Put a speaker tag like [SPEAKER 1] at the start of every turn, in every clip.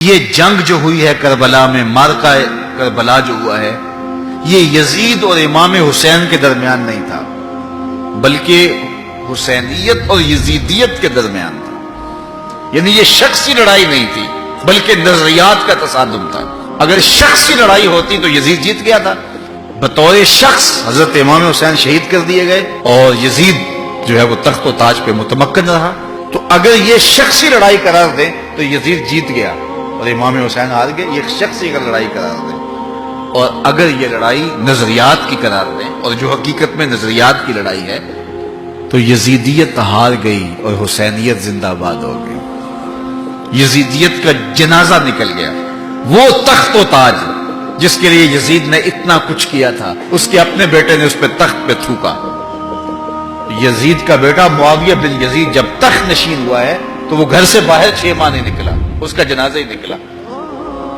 [SPEAKER 1] یہ جنگ جو ہوئی ہے کربلا میں، مارکہ کربلا جو ہوا ہے، یہ یزید اور امام حسین کے درمیان نہیں تھا، بلکہ حسینیت اور یزیدیت کے درمیان تھا۔ یعنی یہ شخصی لڑائی نہیں تھی بلکہ نظریات کا تصادم تھا۔ اگر شخصی لڑائی ہوتی تو یزید جیت گیا تھا، بطور شخص حضرت امام حسین شہید کر دیے گئے اور یزید جو ہے وہ تخت و تاج پہ متمکن رہا۔ تو اگر یہ شخصی لڑائی قرار دیں تو یزید جیت گیا اور امام حسین ہار گئے، یہ شخصی اگر لڑائی قرار دیں، اور اگر یہ لڑائی نظریات کی قرار دیں، اور جو حقیقت میں نظریات کی لڑائی ہے، تو یزیدیت ہار گئی اور حسینیت زندہ باد ہو گئی۔ یزیدیت کا جنازہ نکل گیا۔ وہ تخت و تاج جس کے لیے یزید نے اتنا کچھ کیا تھا، اس کے اپنے بیٹے نے اس پہ تخت پہ تھوکا۔ یزید کا بیٹا معاویہ بن یزید جب تخت نشین ہوا ہے تو وہ گھر سے باہر 6 ماہ نہیں نکلا، اس کا جنازہ ہی نکلا۔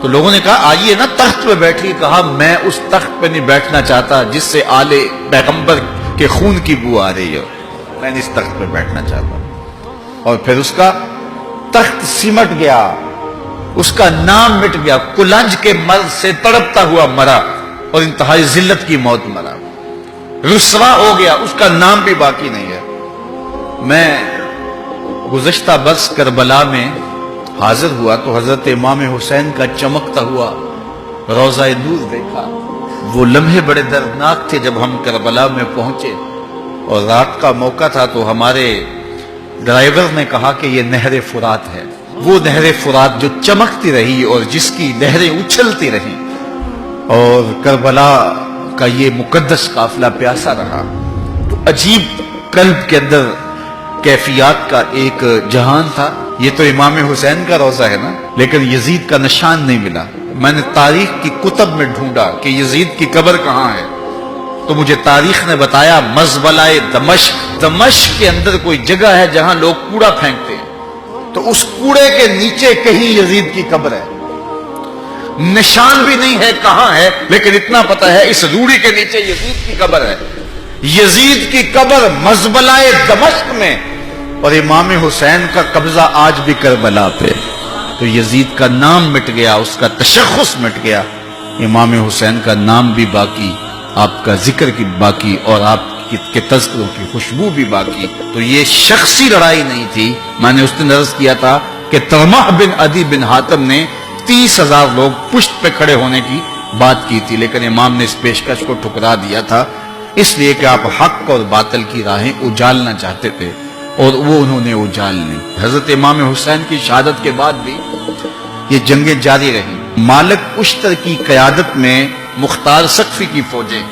[SPEAKER 1] تو لوگوں نے کہا آئیے نا تخت پہ بیٹھی، کہا میں اس تخت پہ نہیں بیٹھنا چاہتا جس سے آل پیغمبر کے خون کی بو آ رہی ہے، میں نہیں اس تخت پہ بیٹھنا چاہتا۔ اور پھر اس کا تخت سمٹ گیا، اس کا نام مٹ گیا، کلنج کے مرض سے تڑپتا ہوا مرا اور انتہائی ذلت کی موت مرا، رسوا ہو گیا، اس کا نام بھی باقی نہیں ہے۔ میں گزشتہ برس کربلا میں حاضر ہوا تو حضرت امام حسین کا چمکتا ہوا روضہ نور دیکھا۔ وہ لمحے بڑے دردناک تھے جب ہم کربلا میں پہنچے اور رات کا موقع تھا، تو ہمارے ڈرائیور نے کہا کہ یہ نہر فرات ہے، وہ نہر فرات جو چمکتی رہی اور جس کی لہریں اچھلتی رہیں، اور کربلا کا یہ مقدس قافلہ پیاسا رہا۔ تو عجیب قلب کے اندر کیفیات کا ایک جہان تھا۔ یہ تو امام حسین کا روضہ ہے نا، لیکن یزید کا نشان نہیں ملا۔ میں نے تاریخ کی کتب میں ڈھونڈا کہ یزید کی قبر کہاں ہے، تو مجھے تاریخ نے بتایا مزبلہ دمشق، دمشق کے اندر کوئی جگہ ہے جہاں لوگ کوڑا پھینکتے ہیں، تو اس کوڑے کے نیچے کہیں یزید کی قبر ہے۔ نشان بھی نہیں ہے کہاں ہے، لیکن اتنا پتا ہے اس روڑی کے نیچے یزید کی قبر ہے۔ یزید کی قبر مزبلہ دمشق میں، اور امام حسین کا قبضہ آج بھی کربلا پہ۔ تو یزید کا نام مٹ گیا، اس کا تشخص مٹ گیا، امام حسین کا نام بھی باقی، آپ کا ذکر کی باقی، اور آپ کے تذکروں کی خوشبو بھی باقی۔ تو یہ شخصی لڑائی نہیں تھی۔ میں نے اس دن عرض کیا تھا کہ طلحہ بن عدی بن حاتم نے 30,000 لوگ پشت پہ کھڑے ہونے کی بات کی تھی، لیکن امام نے اس پیشکش کو ٹھکرا دیا تھا، اس لیے کہ آپ حق اور باطل کی راہیں اجالنا چاہتے تھے، اور وہ انہوں نے اجال لی۔ حضرت امام حسین کی شہادت کے بعد بھی یہ جنگیں جاری رہیں۔ مالک اشتر کی قیادت میں مختار سقفی کی فوجیں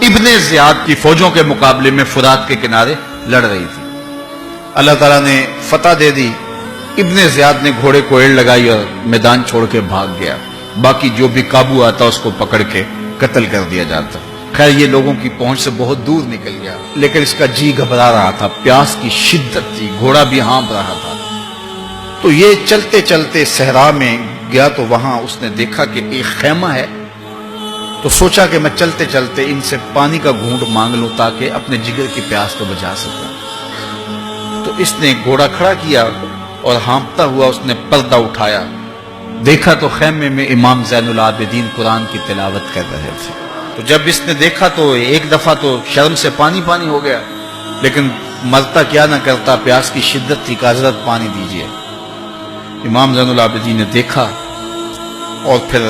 [SPEAKER 1] ابن زیاد کی فوجوں کے مقابلے میں فرات کے کنارے لڑ رہی تھی۔ اللہ تعالیٰ نے فتح دے دی، ابن زیاد نے گھوڑے کو ایڑ لگائی اور میدان چھوڑ کے بھاگ گیا، باقی جو بھی قابو آتا اس کو پکڑ کے قتل کر دیا جاتا۔ خیر یہ لوگوں کی پہنچ سے بہت دور نکل گیا، لیکن اس کا جی گھبرا رہا تھا، پیاس کی شدت تھی، گھوڑا بھی ہانپ رہا تھا۔ تو یہ چلتے چلتے صحرا میں گیا تو وہاں اس نے دیکھا کہ ایک خیمہ ہے، تو سوچا کہ میں چلتے چلتے ان سے پانی کا گھونٹ مانگ لوں تاکہ اپنے جگر کی پیاس کو بجھا سکوں۔ تو اس نے گھوڑا کھڑا کیا اور ہانپتا ہوا اس نے پردہ اٹھایا، دیکھا تو خیمے میں امام زین العابدین قرآن کی تلاوت کر رہے تھے۔ تو جب اس نے دیکھا تو ایک دفعہ تو شرم سے پانی پانی ہو گیا، لیکن مرتا کیا نہ کرتا، پیاس کی شدت تھی کہ حضرت پانی دیجئے۔ امام زین العابدین نے دیکھا اور پھر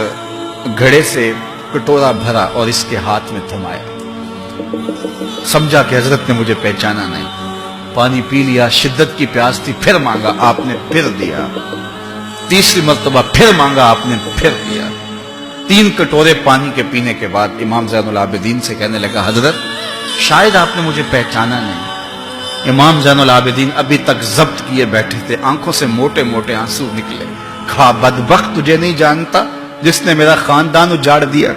[SPEAKER 1] گھڑے سے کٹورا بھرا اور اس کے ہاتھ میں تھمایا، سمجھا کہ حضرت نے مجھے پہچانا نہیں، پانی پی لیا، شدت کی پیاس تھی، پھر مانگا، آپ نے پھر دیا، تیسری مرتبہ پھر مانگا، آپ نے پھر دیا۔ 3 کٹورے پانی کے پینے کے بعد امام زین العابدین سے کہنے لگا حضرت شاید آپ نے مجھے پہچانا نہیں۔ امام زین العابدین ابھی تک ضبط کیے بیٹھے تھے، آنکھوں سے موٹے موٹے آنسو نکلے۔ کہا بدبخت تجھے نہیں جانتا جس نے میرا خاندان اجاڑ دیا،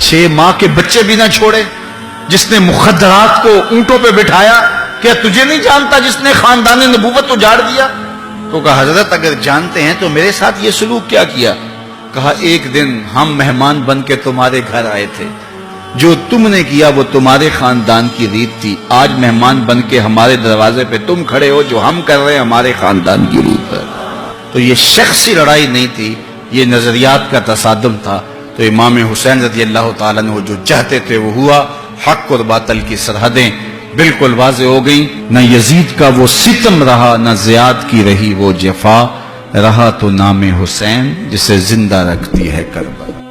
[SPEAKER 1] 6 ماہ کے بچے بھی نہ چھوڑے، جس نے مخدرات کو اونٹوں پہ بٹھایا، کیا تجھے نہیں جانتا جس نے خاندان نبوت اجاڑ دیا؟ تو کہا حضرت اگر جانتے ہیں تو میرے ساتھ یہ سلوک کیا کیا؟ کہا ایک دن ہم مہمان بن کے تمہارے گھر آئے تھے، جو تم نے کیا وہ تمہارے خاندان کی ریت تھی، آج مہمان بن کے ہمارے دروازے پہ تم کھڑے ہو، جو ہم کر رہے ہیں ہمارے خاندان کی ریت ہے۔ تو یہ شخصی لڑائی نہیں تھی یہ نظریات کا تصادم تھا، تو امام حسین رضی اللہ تعالیٰ عنہ جو چاہتے تھے وہ ہوا، حق اور باطل کی سرحدیں بالکل واضح ہو گئیں، نہ یزید کا وہ ستم رہا، نہ زیاد کی رہی وہ جفا، رہا تو نام حسین جسے زندہ رکھتی ہے کربلا۔